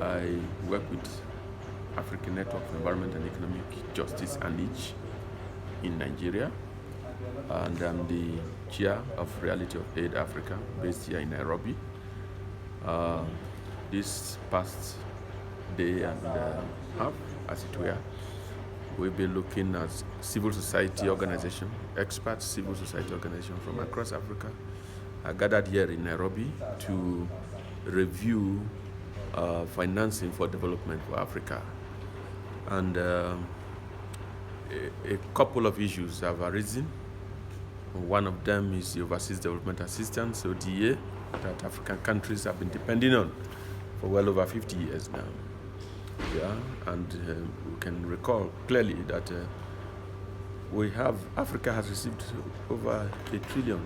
I work with African Network for Environment and Economic Justice and Niche in Nigeria, and I'm the chair of Reality of Aid Africa, based here in Nairobi. Uh, this past day and a half, as it were, we'll be looking at civil society organization, expert civil society organization from across Africa are gathered here in Nairobi to review financing for development for Africa. And a couple of issues have arisen. One of them is the Overseas Development Assistance, ODA, that African countries have been depending on for well over 50 years now. Yeah, and we can recall clearly that Africa has received over $1 trillion,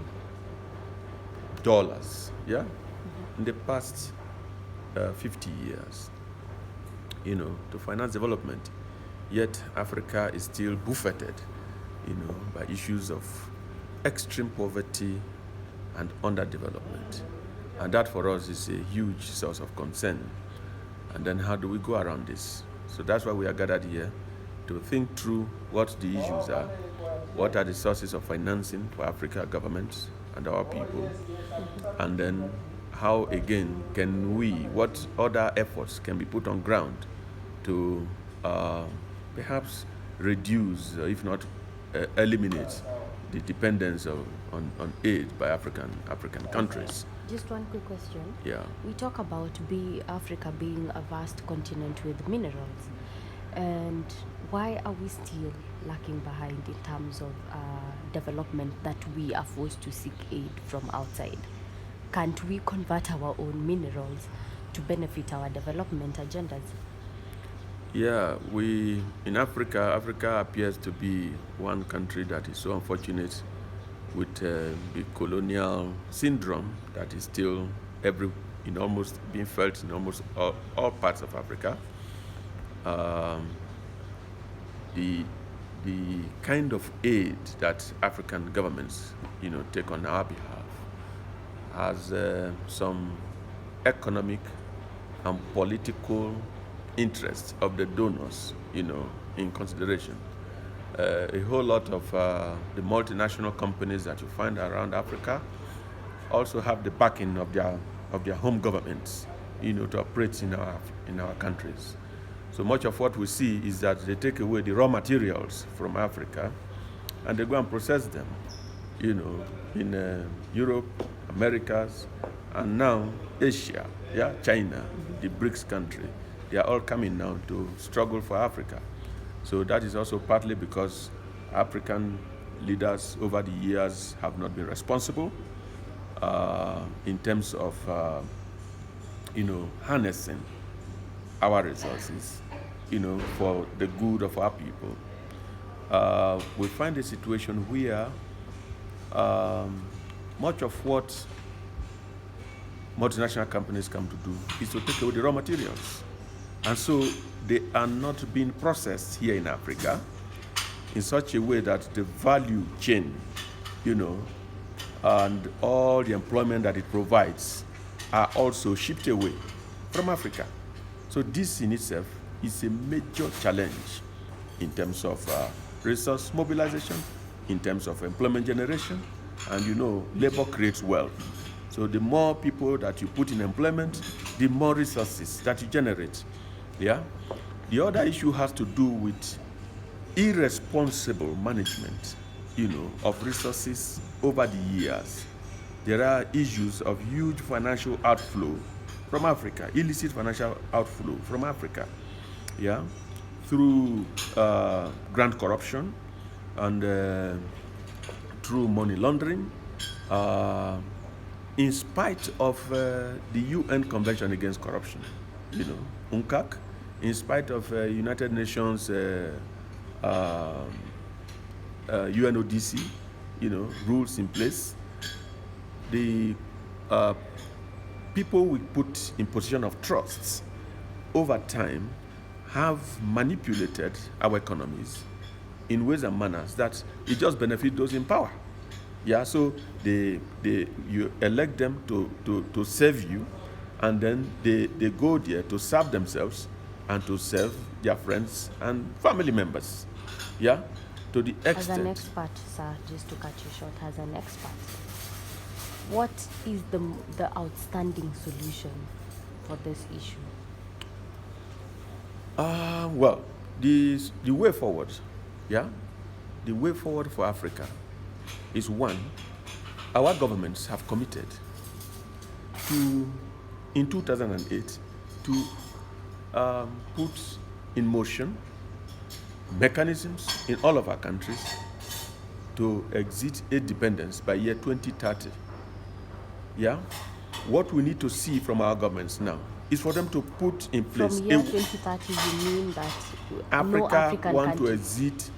yeah, in the past 50 years, to finance development. Yet Africa is still buffeted, by issues of extreme poverty and underdevelopment. And that for us is a huge source of concern. And then how do we go around this? So that's why we are gathered here to think through what the issues are, what are the sources of financing for Africa governments and our people, and then how again what other efforts can be put on ground to perhaps reduce, if not eliminate, the dependence on aid by African countries. Just one quick question. Yeah. We talk about Africa being a vast continent with minerals. And why are we still lacking behind in terms of development that we are forced to seek aid from outside? Can't we convert our own minerals to benefit our development agendas? Yeah, in Africa appears to be one country that is so unfortunate with the colonial syndrome that is still almost being felt in almost all parts of Africa. The kind of aid that African governments, take on our behalf has some economic and political interests of the donors, in consideration. A whole lot of the multinational companies that you find around Africa also have the backing of their home governments, to operate in our countries. So much of what we see is that they take away the raw materials from Africa and they go and process them, in Europe, Americas, and now Asia, China, the BRICS country. They are all coming now to struggle for Africa. So that is also partly because African leaders over the years have not been responsible in terms of, harnessing our resources, for the good of our people. We find a situation where much of what multinational companies come to do is to take away the raw materials. And so they are not being processed here in Africa in such a way that the value chain, and all the employment that it provides are also shipped away from Africa. So this in itself is a major challenge in terms of resource mobilization, in terms of employment generation, and labor creates wealth. So the more people that you put in employment, the more resources that you generate. Yeah. The other issue has to do with irresponsible management, of resources over the years. There are issues of huge financial outflow from Africa, illicit financial outflow from Africa, through grant corruption and through money laundering, in spite of the UN Convention Against Corruption, UNCAC, in spite of United Nations UNODC, rules in place. The people we put in position of trusts over time have manipulated our economies in ways and manners that it just benefits those in power. Yeah, so you elect them to serve you, and then they go there to serve themselves and to serve their friends and family members. Yeah, to the As an extent. expert, sir, just to cut you short, as an expert, what is the outstanding solution for this issue? Well, the way forward, yeah, the way forward for Africa is one, our governments have committed to, in 2008, to put in motion mechanisms in all of our countries to exit aid dependence by year 2030. Yeah? What we need to see from our governments now is for them to put in place. From year 2030, you mean that no Africa African want country? to exit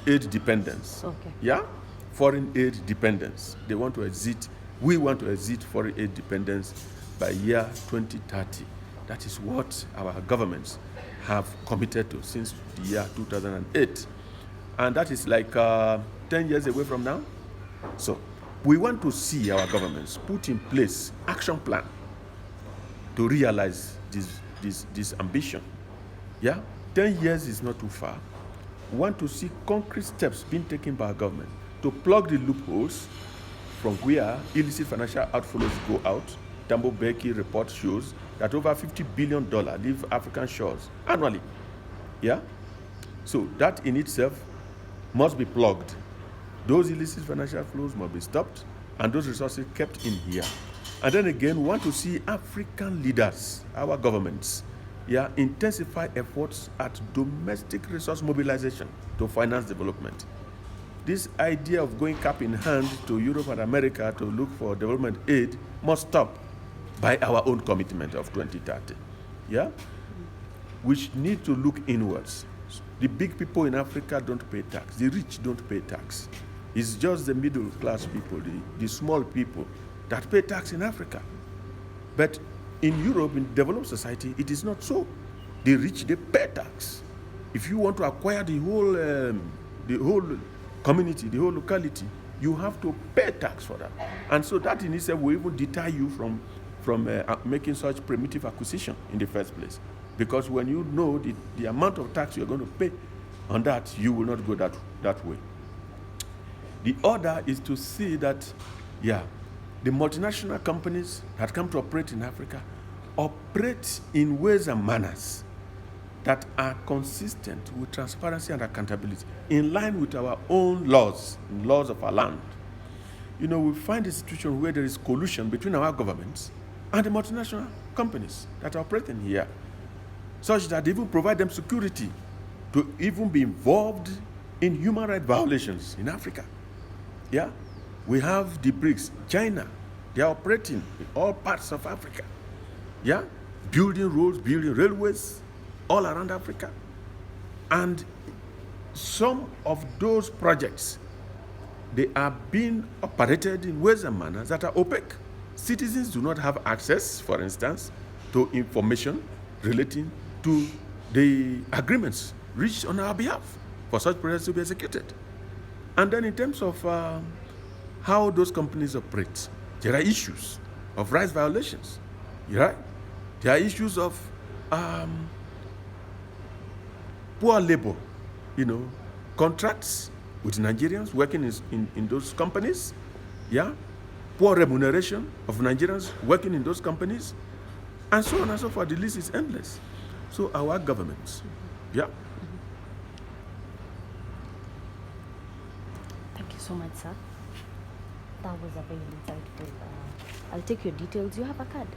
aid dependence. Okay. Yeah? Foreign aid dependence. They want to exit. We want to exit foreign aid dependence by year 2030. That is what our governments have committed to since the year 2008. And that is like 10 years away from now. So we want to see our governments put in place action plan to realize this ambition. Yeah, 10 years is not too far. We want to see concrete steps being taken by our government to plug the loopholes from where illicit financial outflows go out. Tambo Beki report shows that over $50 billion leave African shores annually. Yeah? So that in itself must be plugged. Those illicit financial flows must be stopped and those resources kept in here. And then again, we want to see African leaders, our governments, intensify efforts at domestic resource mobilization to finance development. This idea of going cap in hand to Europe and America to look for development aid must stop by our own commitment of 2030. Yeah? We need to look inwards. The big people in Africa don't pay tax. The rich don't pay tax. It's just the middle class people, the small people that pay tax in Africa. But in Europe, in developed society, it is not so. The rich, they pay tax. If you want to acquire the whole community, the whole locality, you have to pay tax for that. And so that in itself will even deter you from making such primitive acquisition in the first place. Because when you know the amount of tax you're going to pay on that, you will not go that way. The other is to see that, the multinational companies that come to operate in Africa operate in ways and manners that are consistent with transparency and accountability, in line with our own laws of our land. We find a situation where there is collusion between our governments and the multinational companies that are operating here, such that they even provide them security to even be involved in human rights violations in Africa. Yeah? We have the BRICS, China, they are operating in all parts of Africa. Yeah? Building roads, building railways all around Africa. And some of those projects, they are being operated in ways and manners that are opaque. Citizens do not have access, for instance, to information relating to the agreements reached on our behalf for such projects to be executed. And then in terms of how those companies operate, there are issues of rights violations. Right? There are issues of poor labor, contracts with Nigerians working in those companies. Yeah? Poor remuneration of Nigerians working in those companies, and so on and so forth. The list is endless. So our governments, Thank you so much, sir. That was a very insightful. I'll take your details. You have a card.